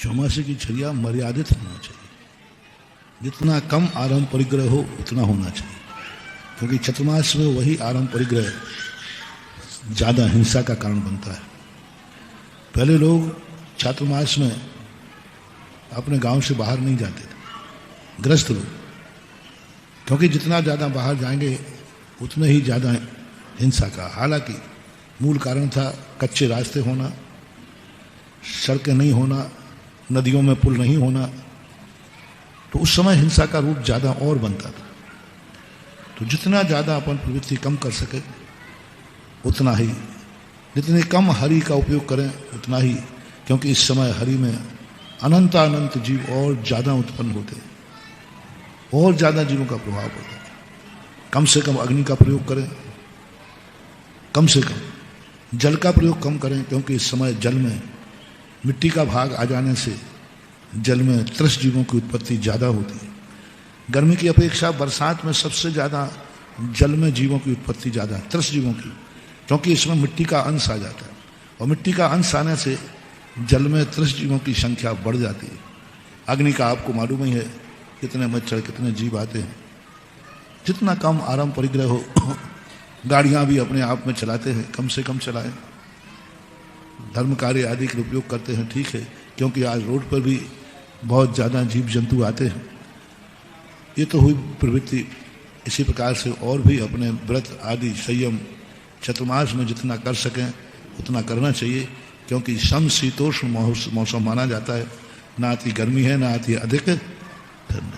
चौमासे की छरिया मर्यादित होना चाहिए, जितना कम आराम परिग्रह हो उतना होना चाहिए, क्योंकि चतुर्मास में वही आराम परिग्रह ज़्यादा हिंसा का कारण बनता है। पहले लोग चातुर्मास में अपने गांव से बाहर नहीं जाते थे, ग्रस्त लोग, क्योंकि जितना ज़्यादा बाहर जाएंगे उतने ही ज़्यादा हिंसा का। हालांकि मूल कारण था कच्चे रास्ते होना, सड़कें नहीं होना, नदियों में पुल नहीं होना, तो उस समय हिंसा का रूप ज़्यादा और बनता था। तो जितना ज़्यादा अपन प्रवृत्ति कम कर सके उतना ही, जितने कम हरि का उपयोग करें उतना ही, क्योंकि इस समय हरि में अनंत जीव और ज़्यादा उत्पन्न होते हैं, और ज़्यादा जीवों का प्रभाव होता है। कम से कम अग्नि का प्रयोग करें, कम से कम जल का प्रयोग कम करें, क्योंकि इस समय जल में मिट्टी का भाग आ जाने से जल में त्रस्त जीवों की उत्पत्ति ज़्यादा होती है। गर्मी की अपेक्षा बरसात में सबसे ज़्यादा जल में जीवों की उत्पत्ति ज़्यादा है, त्रस्त जीवों की, क्योंकि इसमें मिट्टी का अंश आ जाता है, और मिट्टी का अंश आने से जल में त्रस्त जीवों की संख्या बढ़ जाती है। अग्नि का आपको मालूम ही है कितने मच्छर कितने जीव आते हैं। जितना कम आराम परिग्रह हो, गाड़ियाँ भी अपने आप में चलाते हैं, कम से कम चलाएं। धर्म कार्य आदि के उपयोग करते हैं, ठीक है, क्योंकि आज रोड पर भी बहुत ज़्यादा जीव जंतु आते हैं। ये तो हुई प्रवृत्ति। इसी प्रकार से और भी अपने व्रत आदि संयम चतुर्मास में जितना कर सकें उतना करना चाहिए, क्योंकि समशीतोष्ण मौसम माना जाता है। ना अति गर्मी है, ना अति अधिक ठंड।